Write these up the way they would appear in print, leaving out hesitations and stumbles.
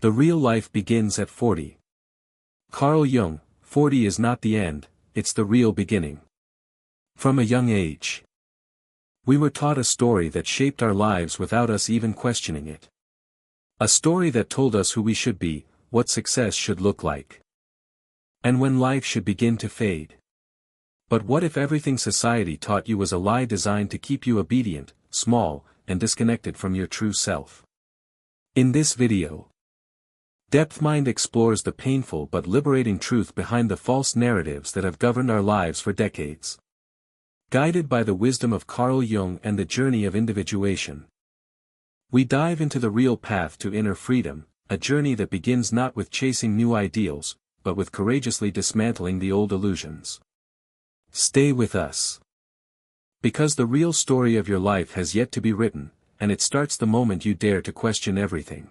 The real life begins at 40. Carl Jung, 40 is not the end, it's the real beginning. From a young age, we were taught a story that shaped our lives without us even questioning it. A story that told us who we should be, what success should look like, and when life should begin to fade. But what if everything society taught you was a lie designed to keep you obedient, small, and disconnected from your true self? In this video, DepthMind explores the painful but liberating truth behind the false narratives that have governed our lives for decades. Guided by the wisdom of Carl Jung and the journey of individuation, we dive into the real path to inner freedom, a journey that begins not with chasing new ideals, but with courageously dismantling the old illusions. Stay with us, because the real story of your life has yet to be written, and it starts the moment you dare to question everything.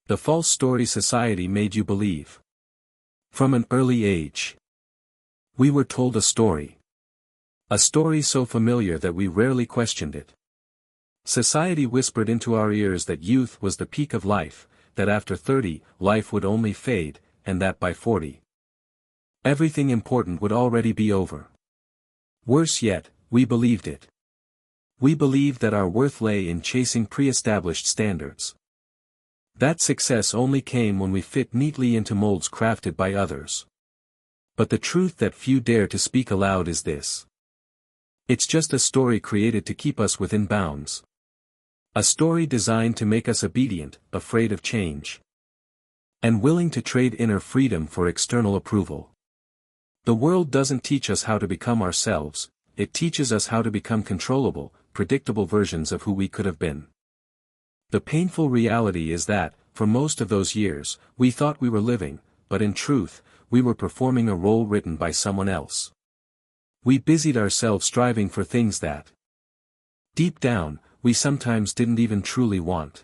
The false story society made you believe. From an early age, we were told a story. A story so familiar that we rarely questioned it. Society whispered into our ears that youth was the peak of life, that after 30, life would only fade, and that by 40, everything important would already be over. Worse yet, we believed it. We believed that our worth lay in chasing pre-established standards. That success only came when we fit neatly into molds crafted by others. But the truth that few dare to speak aloud is this. It's just a story created to keep us within bounds. A story designed to make us obedient, afraid of change, and willing to trade inner freedom for external approval. The world doesn't teach us how to become ourselves, it teaches us how to become controllable, predictable versions of who we could have been. The painful reality is that, for most of those years, we thought we were living, but in truth, we were performing a role written by someone else. We busied ourselves striving for things that, deep down, we sometimes didn't even truly want.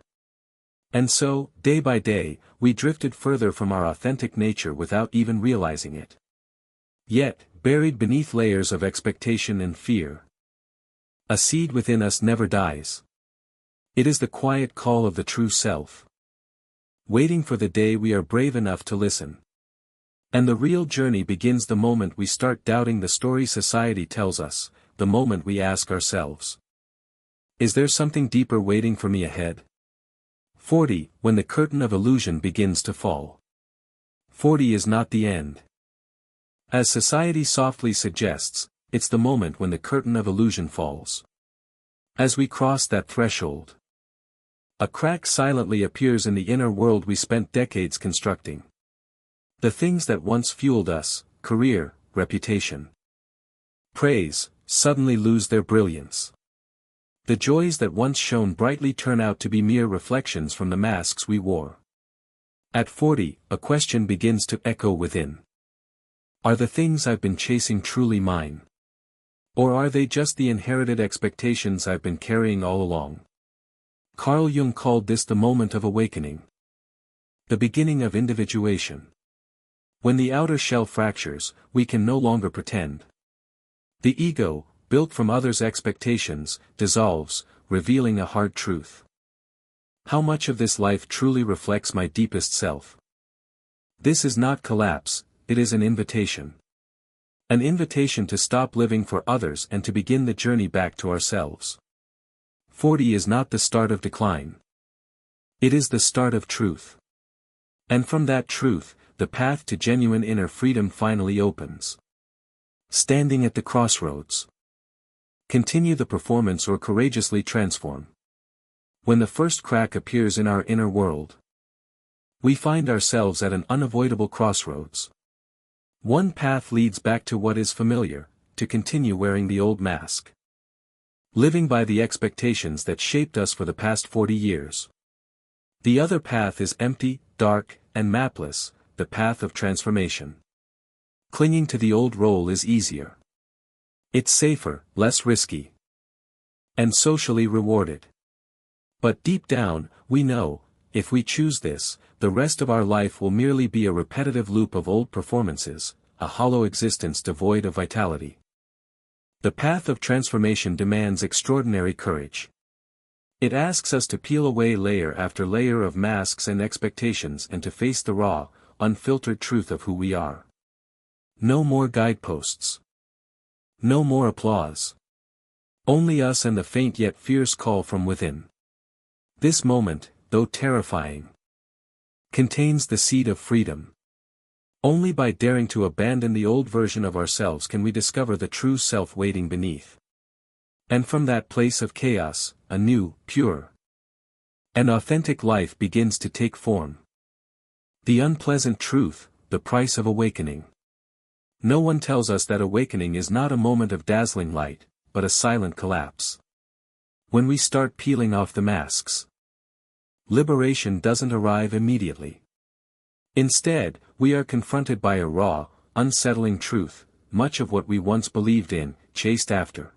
And so, day by day, we drifted further from our authentic nature without even realizing it. Yet, buried beneath layers of expectation and fear, a seed within us never dies. It is the quiet call of the true self, waiting for the day we are brave enough to listen. And the real journey begins the moment we start doubting the story society tells us, the moment we ask ourselves, is there something deeper waiting for me ahead? 40, when the curtain of illusion begins to fall. 40 is not the end. As society softly suggests, it's the moment when the curtain of illusion falls. As we cross that threshold, a crack silently appears in the inner world we spent decades constructing. The things that once fueled us, career, reputation, praise, suddenly lose their brilliance. The joys that once shone brightly turn out to be mere reflections from the masks we wore. At 40, a question begins to echo within. Are the things I've been chasing truly mine? Or are they just the inherited expectations I've been carrying all along? Carl Jung called this the moment of awakening. The beginning of individuation. When the outer shell fractures, we can no longer pretend. The ego, built from others' expectations, dissolves, revealing a hard truth. How much of this life truly reflects my deepest self? This is not collapse, it is an invitation. An invitation to stop living for others and to begin the journey back to ourselves. 40 is not the start of decline. It is the start of truth. And from that truth, the path to genuine inner freedom finally opens. Standing at the crossroads. Continue the performance or courageously transform. When the first crack appears in our inner world, we find ourselves at an unavoidable crossroads. One path leads back to what is familiar, to continue wearing the old mask. Living by the expectations that shaped us for the past 40 years. The other path is empty, dark, and mapless, the path of transformation. Clinging to the old role is easier. It's safer, less risky, and socially rewarded. But deep down, we know, if we choose this, the rest of our life will merely be a repetitive loop of old performances, a hollow existence devoid of vitality. The path of transformation demands extraordinary courage. It asks us to peel away layer after layer of masks and expectations and to face the raw, unfiltered truth of who we are. No more guideposts. No more applause. Only us and the faint yet fierce call from within. This moment, though terrifying, contains the seed of freedom. Only by daring to abandon the old version of ourselves can we discover the true self waiting beneath. And from that place of chaos, a new, pure, and authentic life begins to take form. The unpleasant truth, the price of awakening. No one tells us that awakening is not a moment of dazzling light, but a silent collapse. When we start peeling off the masks, liberation doesn't arrive immediately. Instead, we are confronted by a raw, unsettling truth. Much of what we once believed in, chased after,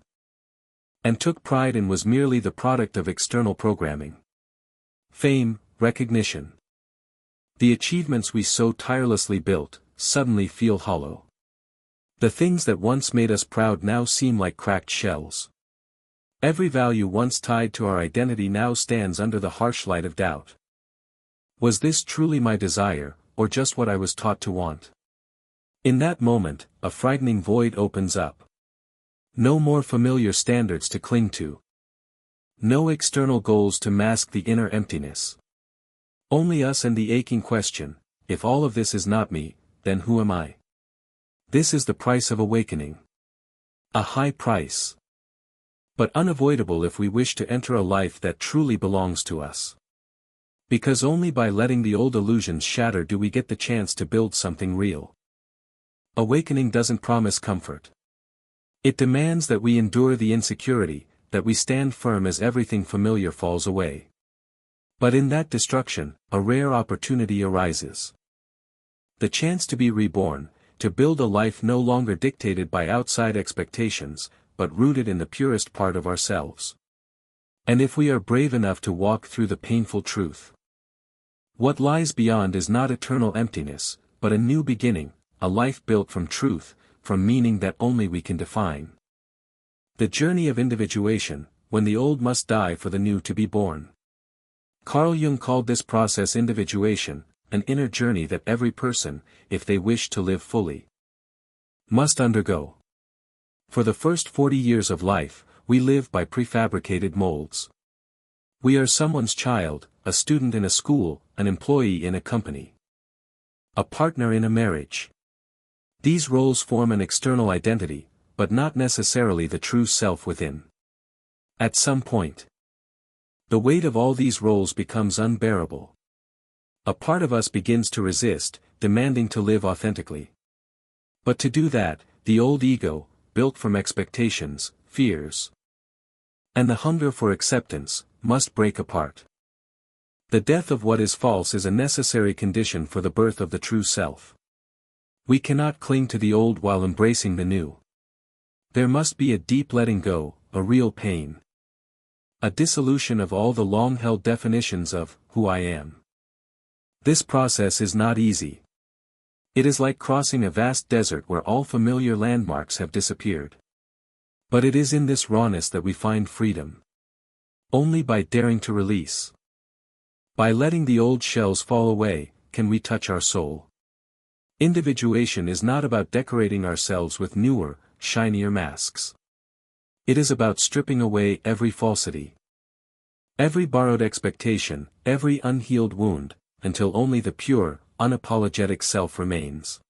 and took pride in was merely the product of external programming. Fame, recognition. The achievements we so tirelessly built, suddenly feel hollow. The things that once made us proud now seem like cracked shells. Every value once tied to our identity now stands under the harsh light of doubt. Was this truly my desire, or just what I was taught to want? In that moment, a frightening void opens up. No more familiar standards to cling to. No external goals to mask the inner emptiness. Only us and the aching question, if all of this is not me, then who am I? This is the price of awakening. A high price, but unavoidable if we wish to enter a life that truly belongs to us. Because only by letting the old illusions shatter do we get the chance to build something real. Awakening doesn't promise comfort. It demands that we endure the insecurity, that we stand firm as everything familiar falls away. But in that destruction, a rare opportunity arises. The chance to be reborn, to build a life no longer dictated by outside expectations, but rooted in the purest part of ourselves. And if we are brave enough to walk through the painful truth, what lies beyond is not eternal emptiness, but a new beginning, a life built from truth, from meaning that only we can define. The journey of individuation, when the old must die for the new to be born. Carl Jung called this process individuation, an inner journey that every person, if they wish to live fully, must undergo. For the first 40 years of life, we live by prefabricated molds. We are someone's child, a student in a school, an employee in a company, a partner in a marriage. These roles form an external identity, but not necessarily the true self within. At some point, the weight of all these roles becomes unbearable. A part of us begins to resist, demanding to live authentically. But to do that, the old ego, built from expectations, fears, and the hunger for acceptance, must break apart. The death of what is false is a necessary condition for the birth of the true self. We cannot cling to the old while embracing the new. There must be a deep letting go, a real pain. A dissolution of all the long-held definitions of who I am. This process is not easy. It is like crossing a vast desert where all familiar landmarks have disappeared. But it is in this rawness that we find freedom. Only by daring to release. By letting the old shells fall away, can we touch our soul. Individuation is not about decorating ourselves with newer, shinier masks. It is about stripping away every falsity, every borrowed expectation, every unhealed wound, until only the pure, unapologetic self remains.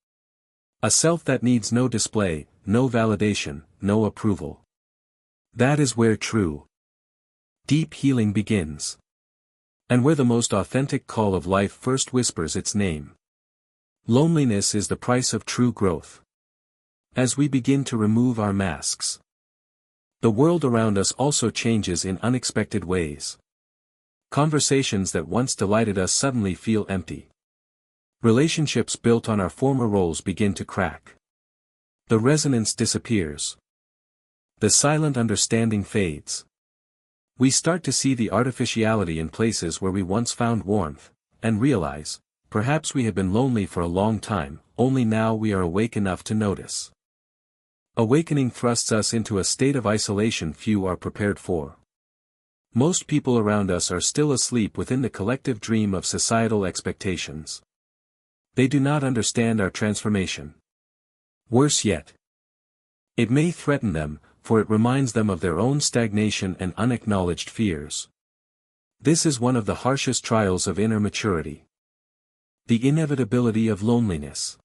A self that needs no display, no validation, no approval. That is where true, deep healing begins. And where the most authentic call of life first whispers its name. Loneliness is the price of true growth. As we begin to remove our masks, the world around us also changes in unexpected ways. Conversations that once delighted us suddenly feel empty. Relationships built on our former roles begin to crack. The resonance disappears. The silent understanding fades. We start to see the artificiality in places where we once found warmth, and realize, perhaps we have been lonely for a long time, only now we are awake enough to notice. Awakening thrusts us into a state of isolation few are prepared for. Most people around us are still asleep within the collective dream of societal expectations. They do not understand our transformation. Worse yet, it may threaten them, for it reminds them of their own stagnation and unacknowledged fears. This is one of the harshest trials of inner maturity. The inevitability of loneliness.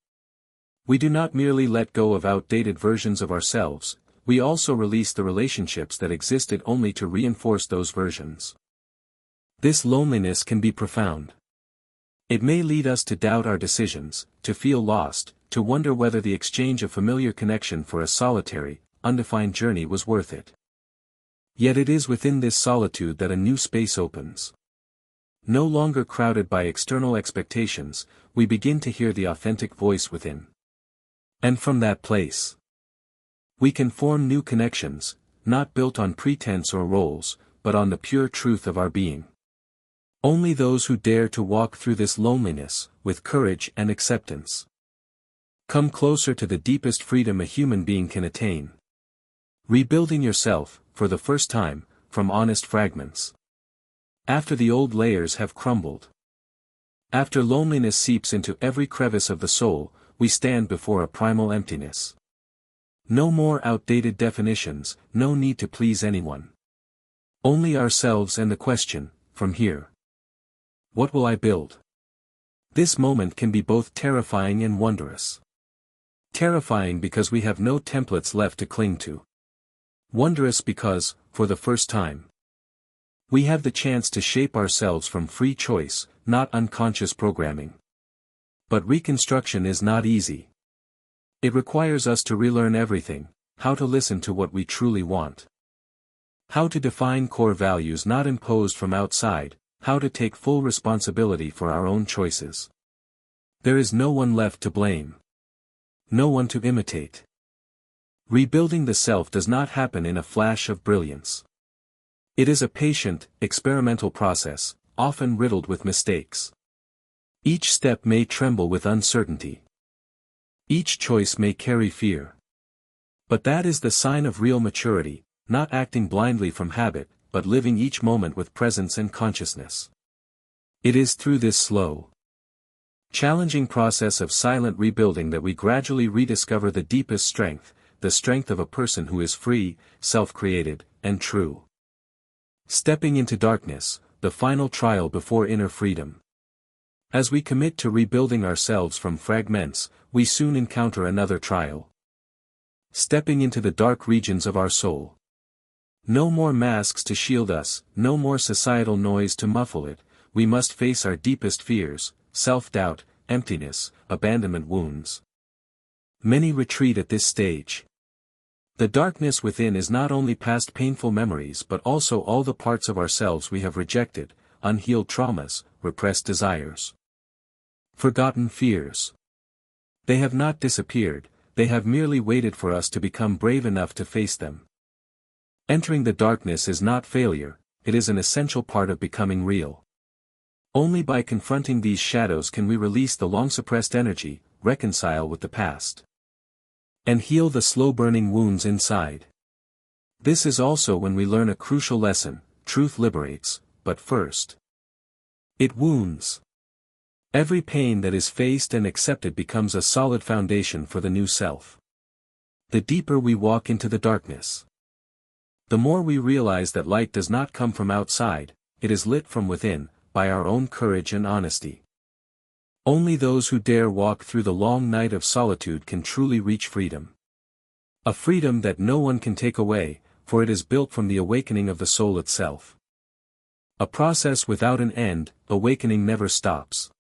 We do not merely let go of outdated versions of ourselves, we also release the relationships that existed only to reinforce those versions. This loneliness can be profound. It may lead us to doubt our decisions, to feel lost, to wonder whether the exchange of familiar connection for a solitary, undefined journey was worth it. Yet it is within this solitude that a new space opens. No longer crowded by external expectations, we begin to hear the authentic voice within. And from that place, we can form new connections, not built on pretense or roles, but on the pure truth of our being. Only those who dare to walk through this loneliness, with courage and acceptance, come closer to the deepest freedom a human being can attain. Rebuilding yourself, for the first time, from honest fragments. After the old layers have crumbled. After loneliness seeps into every crevice of the soul, we stand before a primal emptiness. No more outdated definitions, no need to please anyone. Only ourselves and the question, from here, what will I build? This moment can be both terrifying and wondrous. Terrifying because we have no templates left to cling to. Wondrous because, for the first time, we have the chance to shape ourselves from free choice, not unconscious programming. But reconstruction is not easy. It requires us to relearn everything: how to listen to what we truly want, how to define core values not imposed from outside, how to take full responsibility for our own choices. There is no one left to blame. No one to imitate. Rebuilding the self does not happen in a flash of brilliance. It is a patient, experimental process, often riddled with mistakes. Each step may tremble with uncertainty. Each choice may carry fear. But that is the sign of real maturity, not acting blindly from habit, but living each moment with presence and consciousness. It is through this slow, challenging process of silent rebuilding that we gradually rediscover the deepest strength, the strength of a person who is free, self-created, and true. Stepping into darkness, the final trial before inner freedom. As we commit to rebuilding ourselves from fragments, we soon encounter another trial. Stepping into the dark regions of our soul. No more masks to shield us, no more societal noise to muffle it, we must face our deepest fears, self-doubt, emptiness, abandonment wounds. Many retreat at this stage. The darkness within is not only past painful memories but also all the parts of ourselves we have rejected, unhealed traumas, repressed desires, forgotten fears. They have not disappeared, they have merely waited for us to become brave enough to face them. Entering the darkness is not failure, it is an essential part of becoming real. Only by confronting these shadows can we release the long-suppressed energy, reconcile with the past, and heal the slow-burning wounds inside. This is also when we learn a crucial lesson: truth liberates, but first, it wounds. Every pain that is faced and accepted becomes a solid foundation for the new self. The deeper we walk into the darkness, the more we realize that light does not come from outside, it is lit from within, by our own courage and honesty. Only those who dare walk through the long night of solitude can truly reach freedom. A freedom that no one can take away, for it is built from the awakening of the soul itself. A process without an end, awakening never stops.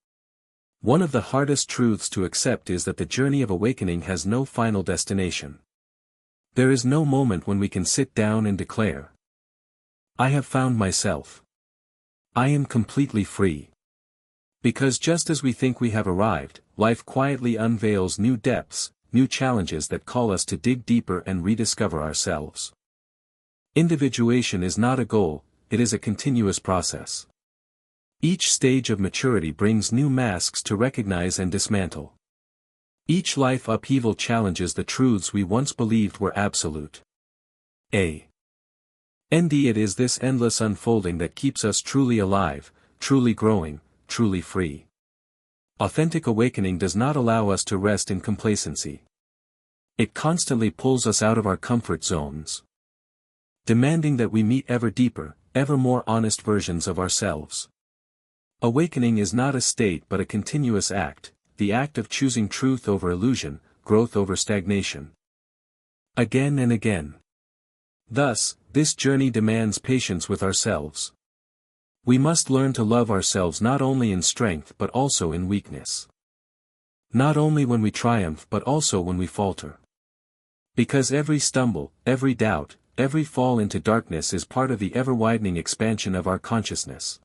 One of the hardest truths to accept is that the journey of awakening has no final destination. There is no moment when we can sit down and declare, "I have found myself. I am completely free." Because just as we think we have arrived, life quietly unveils new depths, new challenges that call us to dig deeper and rediscover ourselves. Individuation is not a goal, it is a continuous process. Each stage of maturity brings new masks to recognize and dismantle. Each life upheaval challenges the truths we once believed were absolute. A It is this endless unfolding that keeps us truly alive, truly growing, truly free. Authentic awakening does not allow us to rest in complacency. It constantly pulls us out of our comfort zones, demanding that we meet ever deeper, ever more honest versions of ourselves. Awakening is not a state but a continuous act, the act of choosing truth over illusion, growth over stagnation. Again and again. Thus, this journey demands patience with ourselves. We must learn to love ourselves not only in strength but also in weakness. Not only when we triumph but also when we falter. Because every stumble, every doubt, every fall into darkness is part of the ever-widening expansion of our consciousness.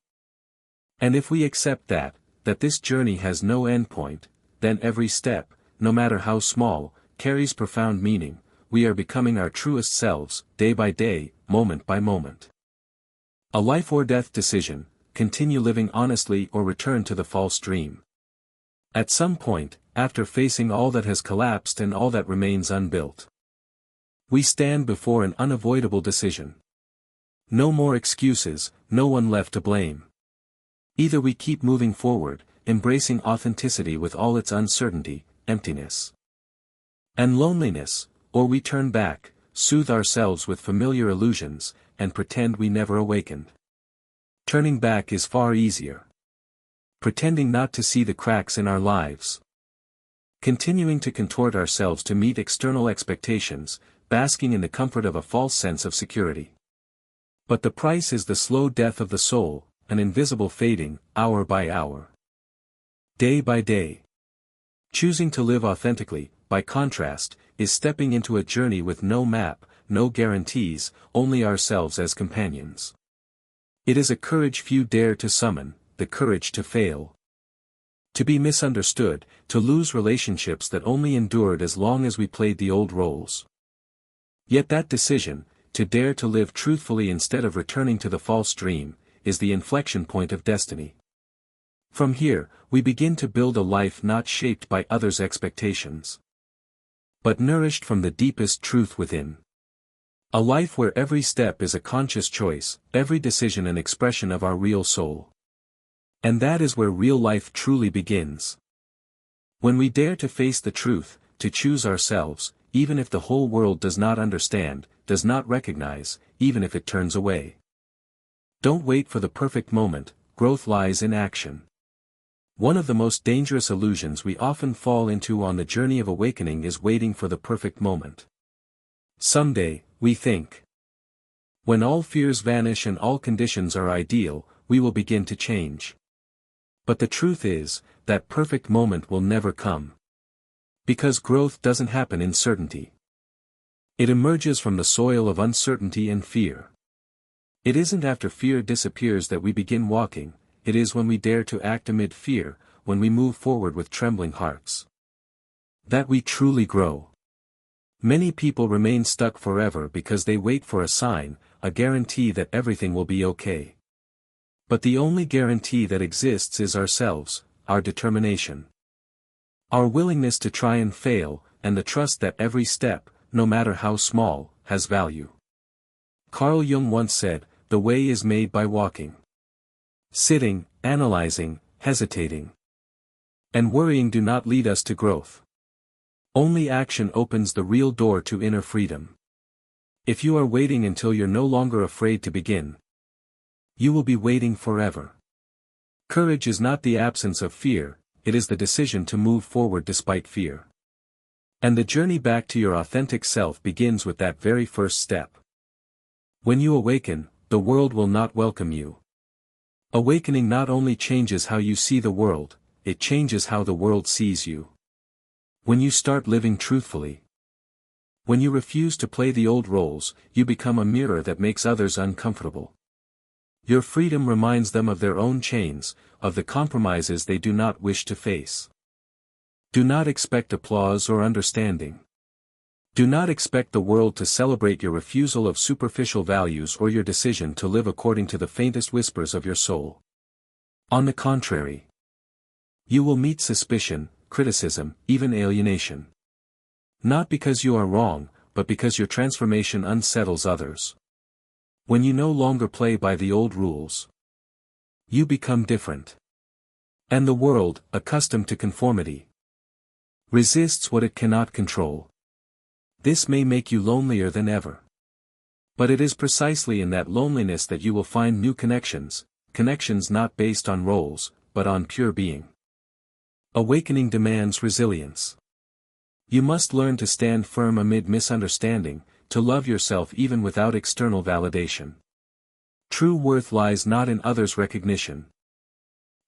And if we accept that this journey has no endpoint, then every step, no matter how small, carries profound meaning. We are becoming our truest selves, day by day, moment by moment. A life or death decision: continue living honestly or return to the false dream. At some point, after facing all that has collapsed and all that remains unbuilt, we stand before an unavoidable decision. No more excuses, no one left to blame. Either we keep moving forward, embracing authenticity with all its uncertainty, emptiness, and loneliness, or we turn back, soothe ourselves with familiar illusions, and pretend we never awakened. Turning back is far easier. Pretending not to see the cracks in our lives. Continuing to contort ourselves to meet external expectations, basking in the comfort of a false sense of security. But the price is the slow death of the soul, an invisible fading, hour by hour, day by day. Choosing to live authentically, by contrast, is stepping into a journey with no map, no guarantees, only ourselves as companions. It is a courage few dare to summon, the courage to fail, to be misunderstood, to lose relationships that only endured as long as we played the old roles. Yet that decision, to dare to live truthfully instead of returning to the false dream, is the inflection point of destiny. From here, we begin to build a life not shaped by others' expectations, but nourished from the deepest truth within. A life where every step is a conscious choice, every decision an expression of our real soul. And that is where real life truly begins. When we dare to face the truth, to choose ourselves, even if the whole world does not understand, does not recognize, even if it turns away. Don't wait for the perfect moment, growth lies in action. One of the most dangerous illusions we often fall into on the journey of awakening is waiting for the perfect moment. Someday, we think, when all fears vanish and all conditions are ideal, we will begin to change. But the truth is, that perfect moment will never come. Because growth doesn't happen in certainty. It emerges from the soil of uncertainty and fear. It isn't after fear disappears that we begin walking. It is when we dare to act amid fear, when we move forward with trembling hearts, that we truly grow. Many people remain stuck forever because they wait for a sign, a guarantee that everything will be okay. But the only guarantee that exists is ourselves, our determination, our willingness to try and fail, and the trust that every step, no matter how small, has value. Carl Jung once said, "The way is made by walking." Sitting, analyzing, hesitating, and worrying do not lead us to growth. Only action opens the real door to inner freedom. If you are waiting until you're no longer afraid to begin, you will be waiting forever. Courage is not the absence of fear, it is the decision to move forward despite fear. And the journey back to your authentic self begins with that very first step. When you awaken, the world will not welcome you. Awakening not only changes how you see the world, it changes how the world sees you. When you start living truthfully, when you refuse to play the old roles, you become a mirror that makes others uncomfortable. Your freedom reminds them of their own chains, of the compromises they do not wish to face. Do not expect applause or understanding. Do not expect the world to celebrate your refusal of superficial values or your decision to live according to the faintest whispers of your soul. On the contrary, you will meet suspicion, criticism, even alienation. Not because you are wrong, but because your transformation unsettles others. When you no longer play by the old rules, you become different. And the world, accustomed to conformity, resists what it cannot control. This may make you lonelier than ever. But it is precisely in that loneliness that you will find new connections, connections not based on roles, but on pure being. Awakening demands resilience. You must learn to stand firm amid misunderstanding, to love yourself even without external validation. True worth lies not in others' recognition,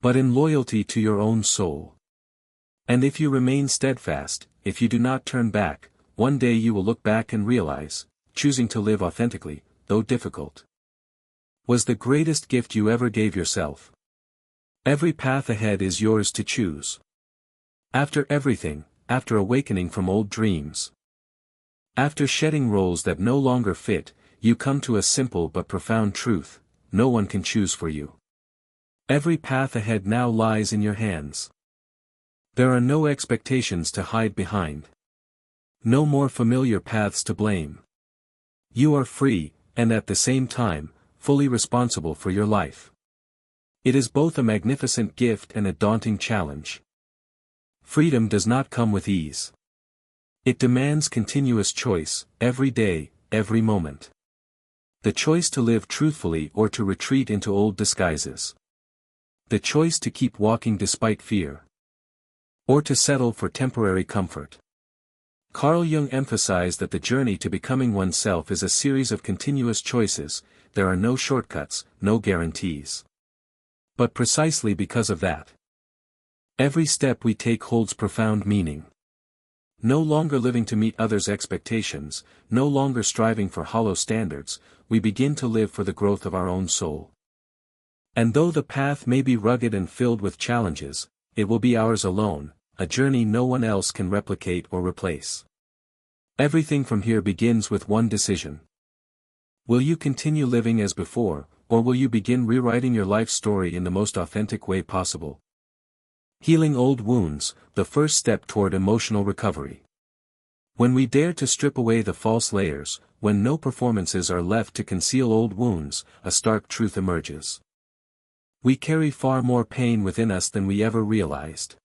but in loyalty to your own soul. And if you remain steadfast, if you do not turn back, one day you will look back and realize, choosing to live authentically, though difficult, was the greatest gift you ever gave yourself. Every path ahead is yours to choose. After everything, after awakening from old dreams, after shedding roles that no longer fit, you come to a simple but profound truth: no one can choose for you. Every path ahead now lies in your hands. There are no expectations to hide behind. No more familiar paths to blame. You are free, and at the same time, fully responsible for your life. It is both a magnificent gift and a daunting challenge. Freedom does not come with ease. It demands continuous choice, every day, every moment. The choice to live truthfully or to retreat into old disguises. The choice to keep walking despite fear, or to settle for temporary comfort. Carl Jung emphasized that the journey to becoming oneself is a series of continuous choices. There are no shortcuts, no guarantees. But precisely because of that, every step we take holds profound meaning. No longer living to meet others' expectations, no longer striving for hollow standards, we begin to live for the growth of our own soul. And though the path may be rugged and filled with challenges, it will be ours alone, a journey no one else can replicate or replace. Everything from here begins with one decision. Will you continue living as before, or will you begin rewriting your life story in the most authentic way possible? Healing old wounds, the first step toward emotional recovery. When we dare to strip away the false layers, when no performances are left to conceal old wounds, a stark truth emerges. We carry far more pain within us than we ever realized.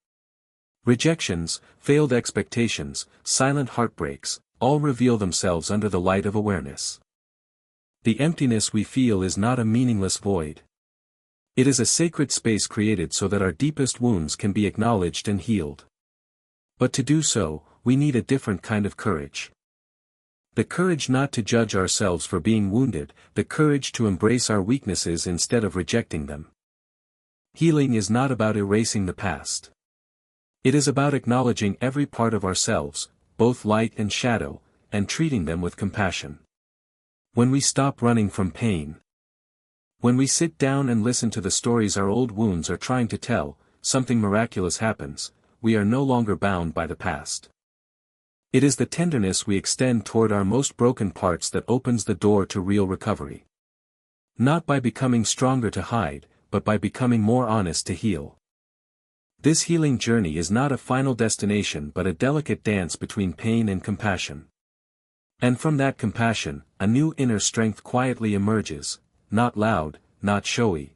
Rejections, failed expectations, silent heartbreaks, all reveal themselves under the light of awareness. The emptiness we feel is not a meaningless void. It is a sacred space created so that our deepest wounds can be acknowledged and healed. But to do so, we need a different kind of courage. The courage not to judge ourselves for being wounded, the courage to embrace our weaknesses instead of rejecting them. Healing is not about erasing the past. It is about acknowledging every part of ourselves, both light and shadow, and treating them with compassion. When we stop running from pain, when we sit down and listen to the stories our old wounds are trying to tell, something miraculous happens. We are no longer bound by the past. It is the tenderness we extend toward our most broken parts that opens the door to real recovery. Not by becoming stronger to hide, but by becoming more honest to heal. This healing journey is not a final destination but a delicate dance between pain and compassion. And from that compassion, a new inner strength quietly emerges, not loud, not showy,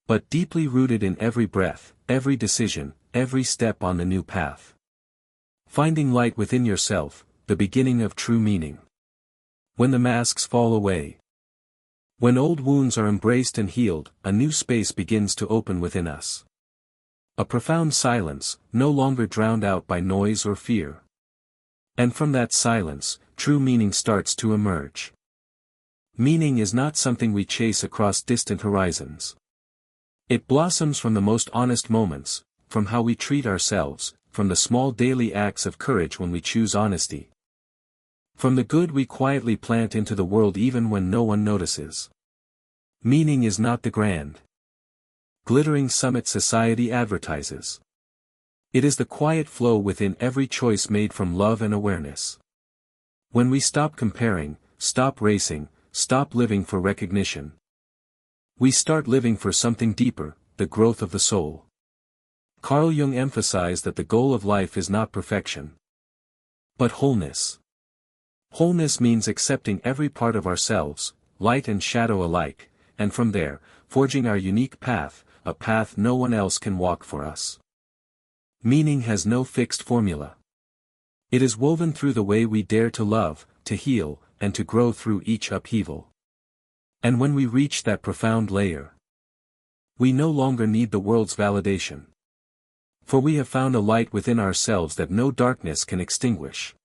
but deeply rooted in every breath, every decision, every step on the new path. Finding light within yourself, the beginning of true meaning. When the masks fall away, when old wounds are embraced and healed, a new space begins to open within us. A profound silence, no longer drowned out by noise or fear. And from that silence, true meaning starts to emerge. Meaning is not something we chase across distant horizons. It blossoms from the most honest moments, from how we treat ourselves, from the small daily acts of courage when we choose honesty. From the good we quietly plant into the world even when no one notices. Meaning is not the grand, glittering summit society advertises. It is the quiet flow within every choice made from love and awareness. When we stop comparing, stop racing, stop living for recognition, we start living for something deeper, the growth of the soul. Carl Jung emphasized that the goal of life is not perfection, but wholeness. Wholeness means accepting every part of ourselves, light and shadow alike, and from there, forging our unique path, a path no one else can walk for us. Meaning has no fixed formula. It is woven through the way we dare to love, to heal, and to grow through each upheaval. And when we reach that profound layer, we no longer need the world's validation. For we have found a light within ourselves that no darkness can extinguish.